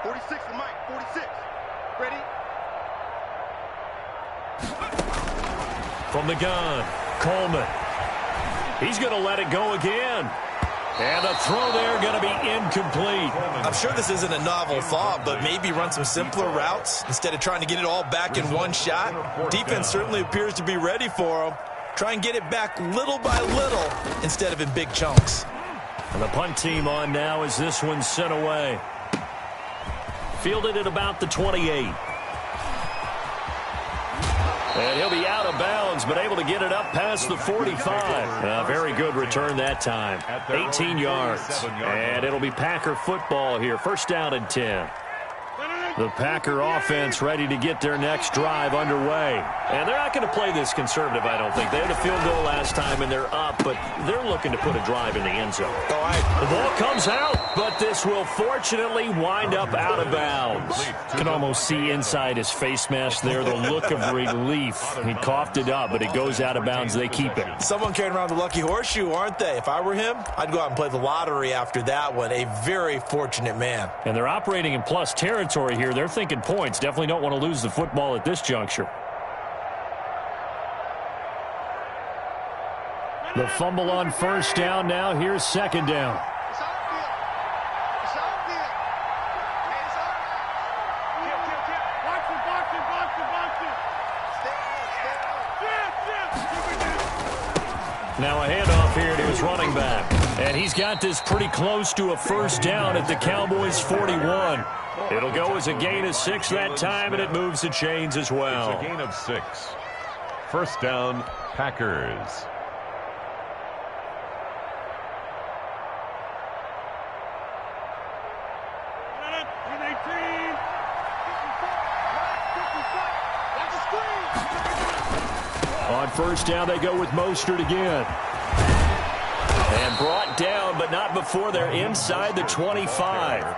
46 to Mike, 46. Ready? From the gun, Coleman. He's going to let it go again. And the throw there going to be incomplete. I'm sure this isn't a novel thought, but maybe run some simpler routes instead of trying to get it all back in one shot. Defense certainly appears to be ready for him. Try and get it back little by little instead of in big chunks. And the punt team on now as this one's sent away. Fielded at about the 28. And he'll be out of bounds, but able to get it up past the 45. A very good return that time. 18 yards. And it'll be Packer football here. 1st down and 10. The Packer offense ready to get their next drive underway. And they're not going to play this conservative, I don't think. They had a field goal last time, and they're up, but they're looking to put a drive in the end zone. All right. The ball comes out, but this will fortunately wind up out of bounds. You can almost see inside his face mask there the look of relief. He coughed it up, but it goes out of bounds. They keep it. Someone carrying around the lucky horseshoe, aren't they? If I were him, I'd go out and play the lottery after that one. A very fortunate man. And they're operating in plus territory here. They're thinking points. Definitely don't want to lose the football at this juncture. The fumble on 1st down. Now here's 2nd down. Now a handoff here to his running back. And he's got this pretty close to a 1st down at the Cowboys' 41. It'll go as a gain of 6 that time, and it moves the chains as well. It's a gain of 6. 1st down, Packers. On 1st down, they go with Mostert again. And brought down, but not before they're inside the 25.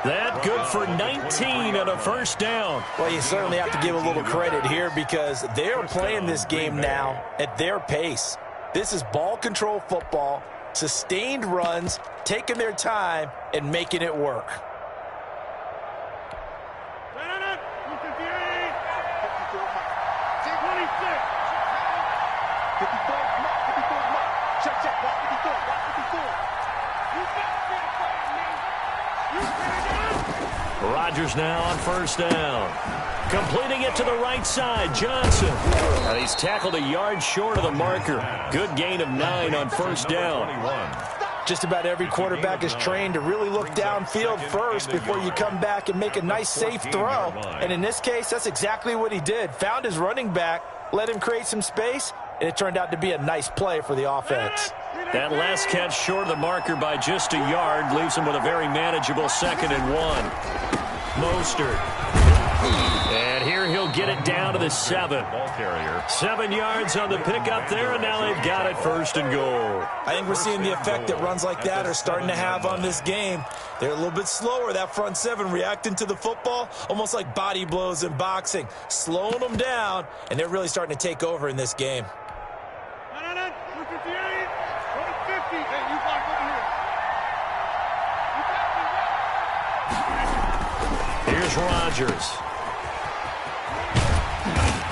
That good for 19 on a 1st down. Well, you certainly have to give a little credit here because they're playing this game now at their pace. This is ball control football, sustained runs, taking their time, and making it work. Rodgers now on 1st down. Completing it to the right side, Johnson. And he's tackled a yard short of the marker. Good gain of 9 on 1st down. Just about every quarterback is trained to really look downfield first before you come back and make a nice, safe throw. And in this case, that's exactly what he did. Found his running back, let him create some space, and it turned out to be a nice play for the offense. That last catch short of the marker by just a yard leaves him with a very manageable 2nd and 1. Mostert. And here he'll they'll get it down to the 7. Ball carrier. 7 yards on the pickup there, and now they've got it 1st and goal. I think we're seeing the effect that runs like that are starting to have on this game. They're a little bit slower, that front 7, reacting to the football, almost like body blows in boxing, slowing them down, and they're really starting to take over in this game. 258, 150. Hey, you block over here. Here's Rodgers.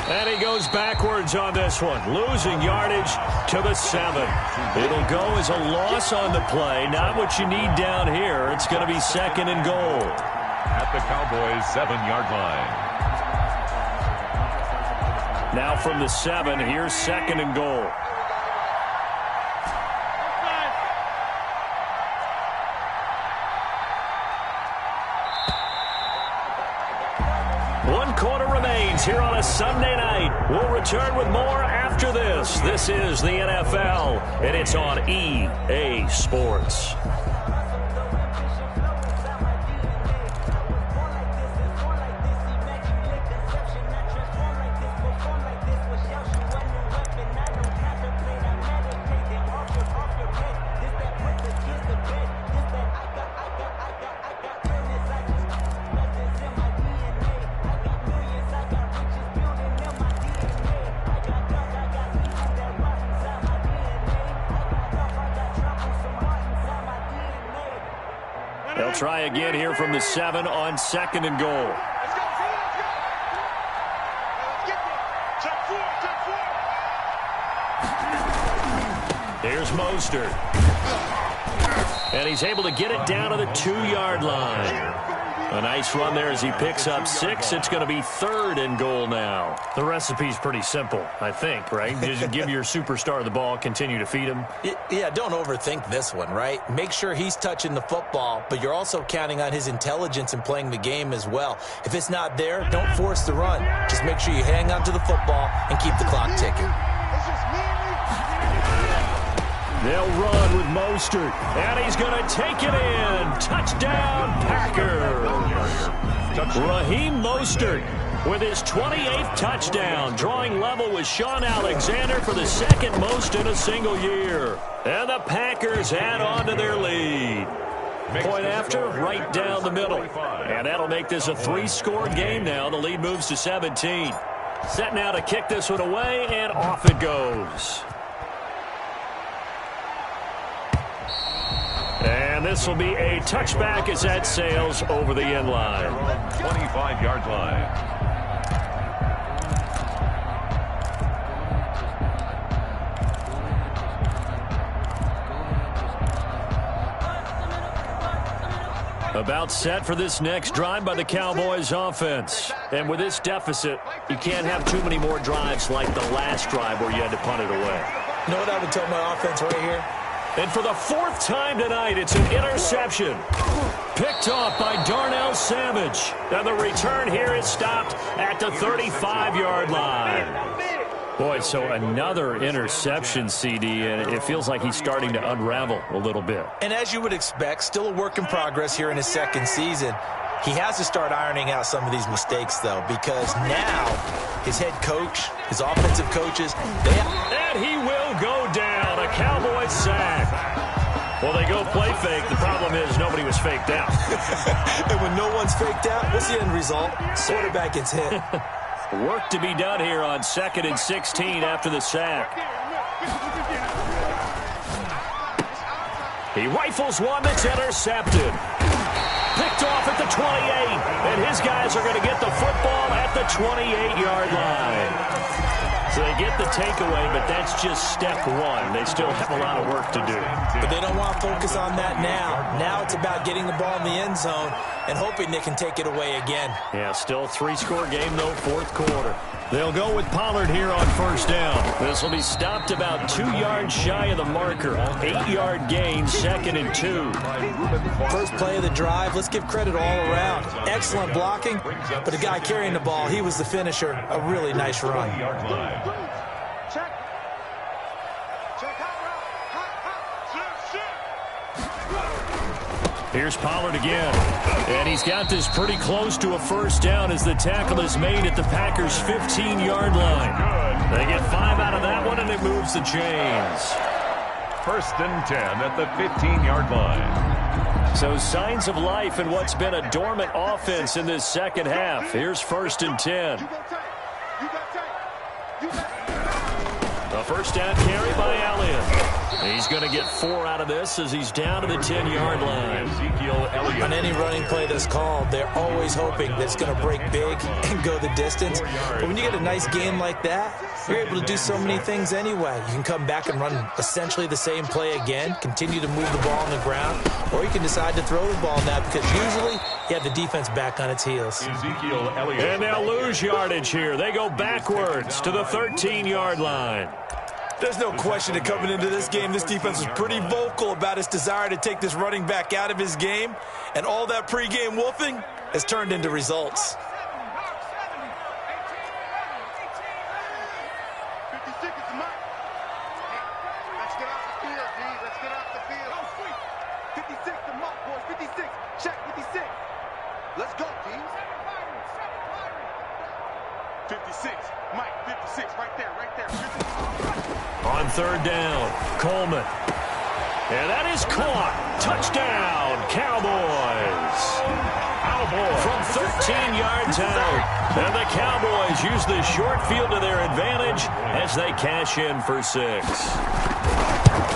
And he goes backwards on this one, losing yardage to the 7. It'll go as a loss on the play. Not what you need down here. It's going to be 2nd and goal. At the Cowboys' 7-yard line. Now from the 7, here's 2nd and goal. One quarter remains here on a Sunday night. We'll return with more after this. This is the NFL, and it's on EA Sports. They'll try again here from the 7 on 2nd and goal. Let's go. Let's get there. Check 4. Here's Mostert. And he's able to get it down to the 2-yard line. A nice run there as he picks up 6. It's going to be 3rd and goal now. The recipe's pretty simple, I think, right? Just give your superstar the ball, continue to feed him. Yeah, don't overthink this one, right? Make sure he's touching the football, but you're also counting on his intelligence in playing the game as well. If it's not there, don't force the run. Just make sure you hang on to the football and keep the clock ticking. They'll run with Mostert, and he's going to take it in. Touchdown, Packers. Raheem Mostert with his 28th touchdown, drawing level with Sean Alexander for the 2nd most in a single year. And the Packers add on to their lead. Point after, right down the middle. And that'll make this a 3-score game now. The lead moves to 17. Set now to kick this one away, and off it goes. And this will be a touchback as that sails over the end line. 25-yard line. About set for this next drive by the Cowboys offense. And with this deficit, you can't have too many more drives like the last drive where you had to punt it away. You know what I would tell my offense right here? And for the 4th time tonight, it's an interception. Picked off by Darnell Savage. And the return here is stopped at the 35-yard line. Boy, so another interception, CD, and it feels like he's starting to unravel a little bit. And as you would expect, still a work in progress here in his 2nd season. He has to start ironing out some of these mistakes, though, because now his head coach, his offensive coaches, and he will go down. A Cowboys sack. Well, they go play fake. The problem is nobody was faked out. And when no one's faked out, what's the end result? Quarterback gets hit. Work to be done here on 2nd and 16 after the sack. He rifles one that's intercepted. Picked off at the 28, and his guys are going to get the football at the 28-yard line. So they get the takeaway, but that's just step 1. They still have a lot of work to do. But they don't want to focus on that now. Now it's about getting the ball in the end zone and hoping they can take it away again. Yeah, still 3-score game, though, 4th quarter. They'll go with Pollard here on 1st down. This will be stopped about 2 yards shy of the marker. 8-yard gain, 2nd and 2. First play of the drive, let's give credit all around. Excellent blocking, but the guy carrying the ball, he was the finisher. A really nice run. Check. Check. Here's Pollard again. And he's got this pretty close to a first down as the tackle is made at the Packers' 15-yard line. They get 5 out of that one, and it moves the chains. 1st and 10 at the 15-yard line. So signs of life in what's been a dormant offense in this second half. Here's 1st and 10. A first down carry by Elliott. He's going to get 4 out of this as he's down to the 10-yard line. Ezekiel Elliott. On any running play that's called, they're always hoping that it's going to break big and go the distance. But when you get a nice game like that, you're able to do so many things anyway. You can come back and run essentially the same play again, continue to move the ball on the ground, or you can decide to throw the ball now because usually you have the defense back on its heels. Ezekiel Elliott. And they'll lose yardage here. They go backwards to the 13-yard line. There's no question that coming into this game, this defense was pretty vocal about its desire to take this running back out of his game, and all that pregame wolfing has turned into results. 56 is mine. Let's get off the field, D. Let's get off the field. 56 the mark, boys. 56. Check 56. Let's go, D. 56. Mike, 56. Right there, right there. 56. On 3rd down, Coleman. And that is caught. Touchdown, Cowboys. From 13 yards out. And the Cowboys use the short field to their advantage as they cash in for 6.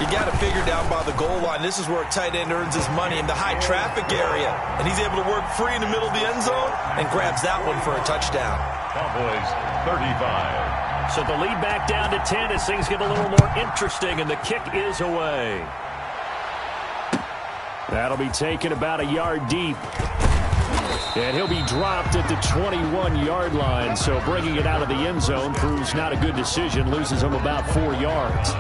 You got to figure down by the goal line. This is where a tight end earns his money in the high traffic area. And he's able to work free in the middle of the end zone and grabs that one for a touchdown. Cowboys 35. So the lead back down to 10 as things get a little more interesting, and the kick is away. That'll be taken about a yard deep. And he'll be dropped at the 21-yard line, so bringing it out of the end zone proves not a good decision, loses him about 4 yards.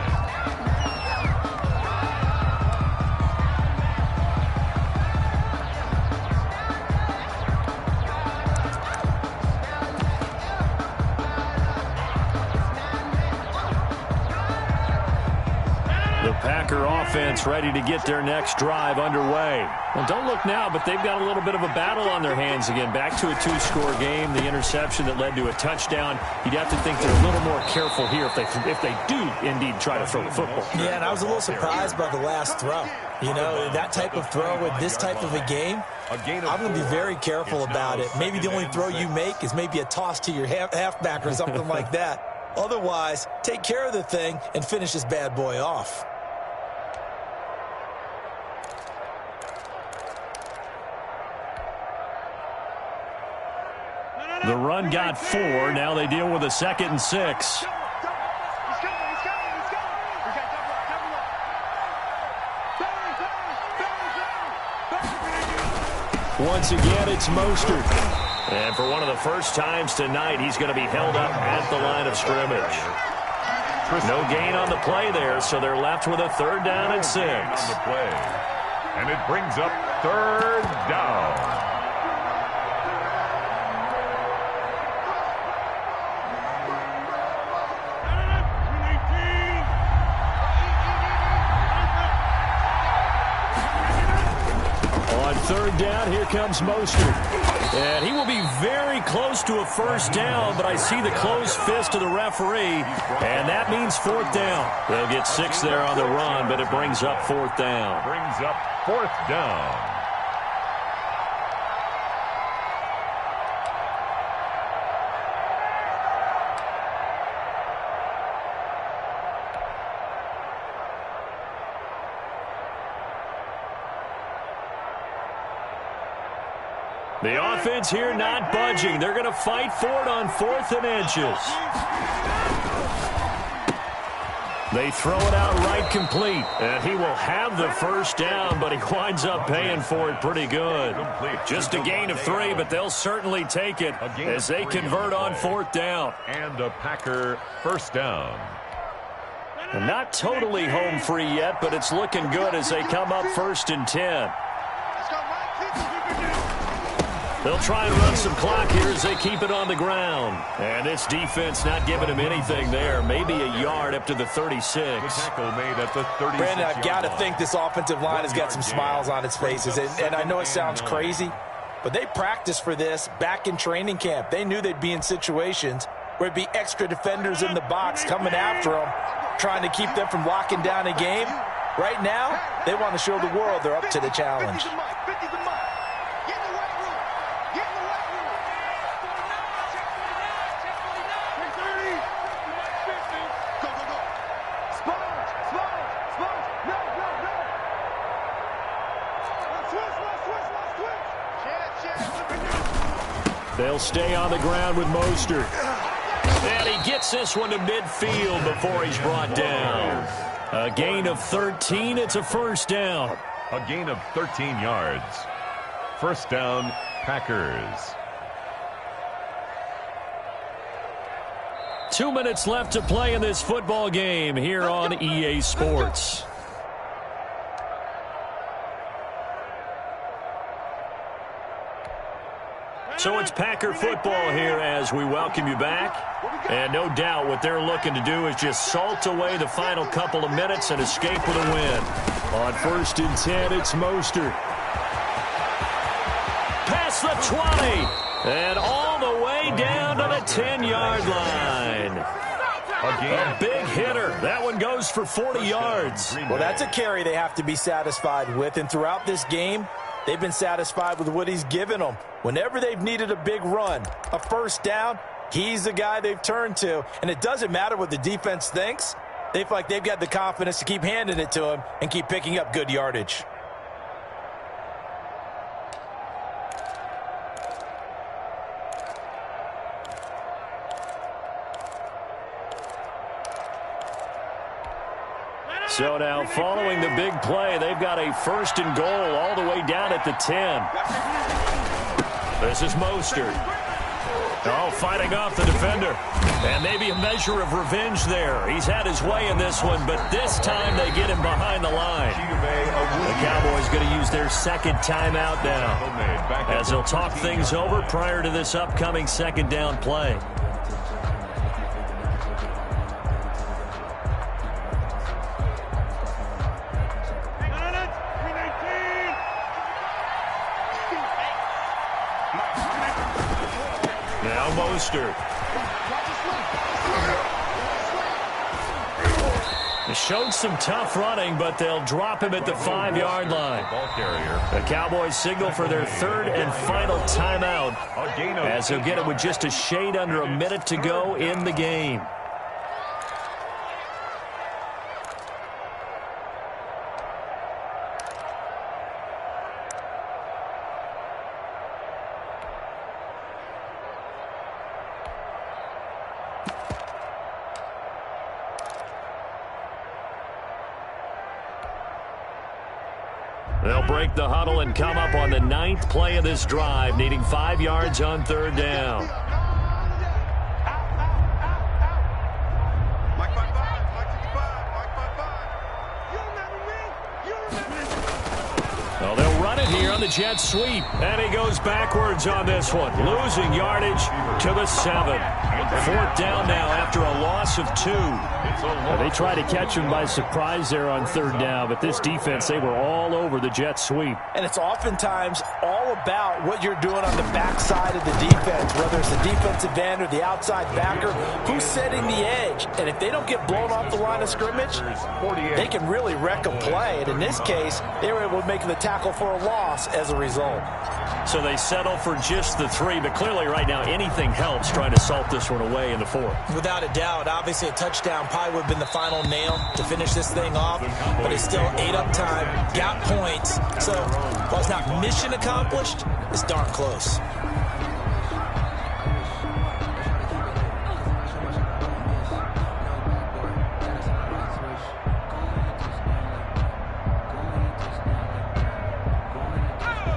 Packer offense ready to get their next drive underway. Well, don't look now, but they've got a little bit of a battle on their hands again. Back to a 2-score game, the interception that led to a touchdown. You'd have to think they're a little more careful here if they do indeed try to throw the football. Yeah, and I was a little surprised by the last throw. You know, that type of throw with this type of a game, I'm going to be very careful about it. Maybe the only throw you make is maybe a toss to your halfback or something like that. Otherwise, take care of the thing and finish this bad boy off. The run got 4. Now they deal with a 2nd and 6. Once again, it's Mostert. And for one of the first times tonight, he's going to be held up at the line of scrimmage. No gain on the play there, so they're left with a 3rd down and 6. On the play. And it brings up 3rd down. On 3rd down, here comes Mostert. And he will be very close to a first down, but I see the closed fist of the referee, and that means 4th down. They'll get 6 there on the run, but it brings up 4th down. Brings up 4th down. The offense here not budging. They're going to fight for it on 4th and inches. They throw it out right complete. And he will have the first down, but he winds up paying for it pretty good. Just a gain of 3, but they'll certainly take it as they convert on 4th down. And a Packer first down. And not totally home free yet, but it's looking good as they come up 1st and 10. They'll try and run some clock here as they keep it on the ground. And this defense not giving him anything there. Maybe a yard up to the 36. The tackle made at the 36. Brandon, I've got to think this offensive line has got some smiles on its faces. And I know it sounds crazy, but they practiced for this back in training camp. They knew they'd be in situations where it'd be extra defenders in the box coming after them, trying to keep them from locking down a game. Right now, they want to show the world they're up to the challenge. They'll stay on the ground with Mostert. And he gets this one to midfield before he's brought down. A gain of 13. It's a first down. A gain of 13 yards. First down, Packers. 2 minutes left to play in this football game here on EA Sports. So it's Packer football here as we welcome you back. And no doubt what they're looking to do is just salt away the final couple of minutes and escape with a win. On 1st and 10, it's Mostert. Past the 20. And all the way down to the 10-yard line. A big hitter. That one goes for 40 yards. Well, that's a carry they have to be satisfied with. And throughout this game, they've been satisfied with what he's given them. Whenever they've needed a big run, a first down, he's the guy they've turned to. And it doesn't matter what the defense thinks. They feel like they've got the confidence to keep handing it to him and keep picking up good yardage. So now following the big play, they've got a 1st and goal all the way down at the 10. This is Mostert. Oh, fighting off the defender. And maybe a measure of revenge there. He's had his way in this one, but this time they get him behind the line. The Cowboys going to use their second timeout now, as they'll talk things over prior to this upcoming second down play. Mostert. They showed some tough running, but they'll drop him at the 5-yard line. The Cowboys signal for their 3rd and final timeout, as they'll get it with just a shade under a minute to go in the game. They'll break the huddle and come up on the 9th play of this drive, needing 5 yards on 3rd down. Well, they'll run it here on the jet sweep, and he goes backwards on this one, losing yardage to the 7. 4th down now after a loss of 2. They tried to catch him by surprise there on 3rd down, but this defense, they were all over the jet sweep. And it's oftentimes all about what you're doing on the backside of the defense, whether it's the defensive end or the outside backer, who's setting the edge. And if they don't get blown off the line of scrimmage, they can really wreck a play. And in this case, they were able to make the tackle for a loss as a result. So they settle for just the 3, but clearly right now anything helps trying to salt this one away in the 4th. Without a doubt, obviously a touchdown probably would have been the final nail to finish this thing off, but it's still ate up time, got points, so while it's not mission accomplished, it's darn close.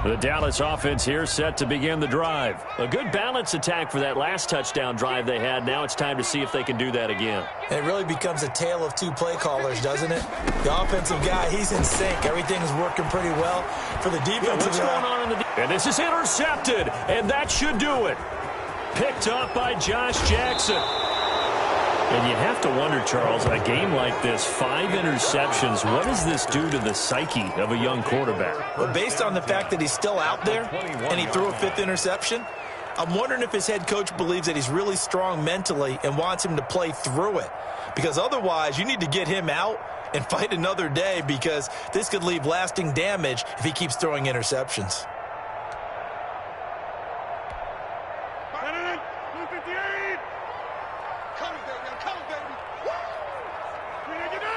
The Dallas offense here set to begin the drive. A good balanced attack for that last touchdown drive they had. Now it's time to see if they can do that again. And it really becomes a tale of two play callers, doesn't it? The offensive guy, he's in sync. Everything's working pretty well. For the defensive what's going on in the and this is intercepted, and that should do it. Picked up by Josh Jackson. And you have to wonder, Charles, a game like this, 5 interceptions, what does this do to the psyche of a young quarterback? Well, based on the fact that he's still out there and he threw a 5th interception, I'm wondering if his head coach believes that he's really strong mentally and wants him to play through it. Because otherwise, you need to get him out and fight another day, because this could leave lasting damage if he keeps throwing interceptions.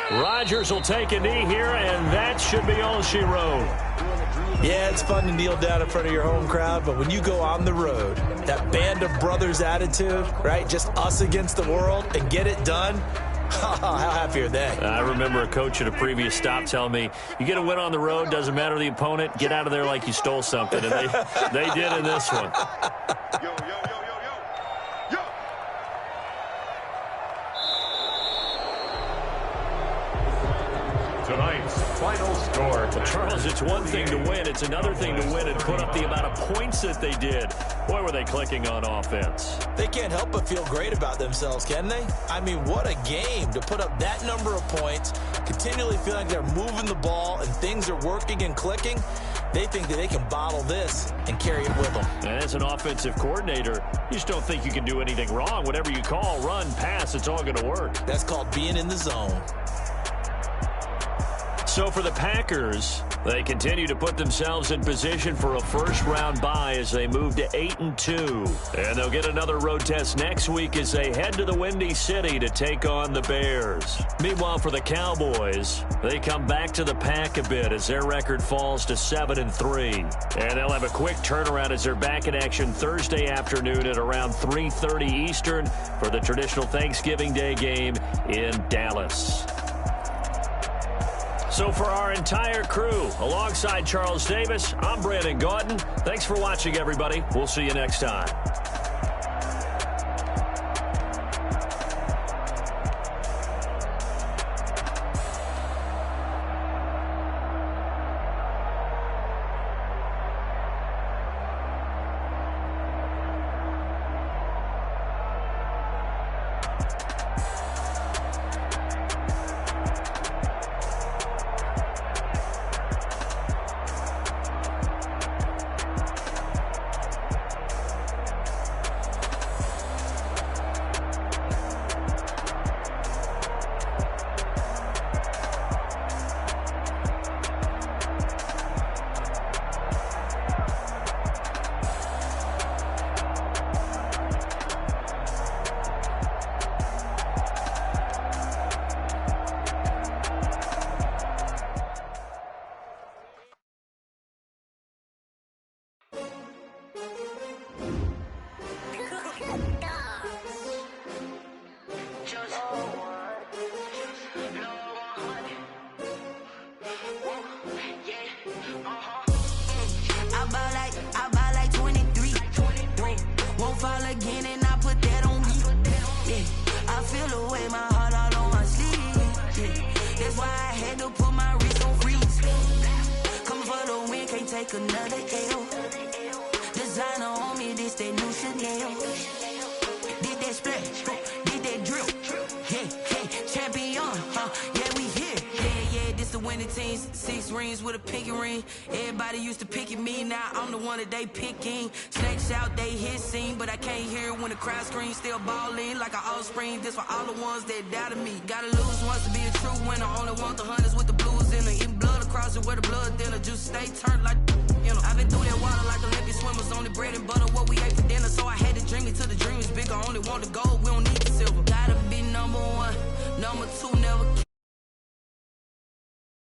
Rodgers will take a knee here, and that should be all she wrote. Yeah, it's fun to kneel down in front of your home crowd, but when you go on the road, that band of brothers attitude, right, just us against the world, and get it done, how happy are they? I remember a coach at a previous stop telling me, you get a win on the road, doesn't matter the opponent, get out of there like you stole something, and they did in this one. Tonight's final score. Well, Charles, it's one thing to win. It's another thing to win and put up the amount of points that they did. Boy, were they clicking on offense. They can't help but feel great about themselves, can they? I mean, what a game to put up that number of points, continually feel like they're moving the ball and things are working and clicking. They think that they can bottle this and carry it with them. And as an offensive coordinator, you just don't think you can do anything wrong. Whatever you call, run, pass, it's all going to work. That's called being in the zone. So for the Packers, they continue to put themselves in position for a first-round bye as they move to 8-2. And they'll get another road test next week as they head to the Windy City to take on the Bears. Meanwhile, for the Cowboys, they come back to the pack a bit as their record falls to 7-3. And they'll have a quick turnaround as they're back in action Thursday afternoon at around 3:30 Eastern for the traditional Thanksgiving Day game in Dallas. So for our entire crew, alongside Charles Davis, I'm Brandon Gordon. Thanks for watching, everybody. We'll see you next time. Another L. Designer on me, this that new Chanel. Did that splash, did that drip. Yeah, champion, yeah, we here. Yeah, this the winning team. 6 rings with a pinky ring. Everybody used to picking me, now I'm the one that they picking. Snakes out, they hit scene, but I can't hear when the crowd screams. Still balling like an offspring. This for all the ones that doubted me. Gotta lose once to be a true winner. Only want the hunters with the blues in it. Eating blood across it where the blood thinner. Just stay turned like, you know. I've been through that water like Olympic swimmers. Only bread and butter what we ate for dinner. So I had to dream it till the dream is bigger. Only want to go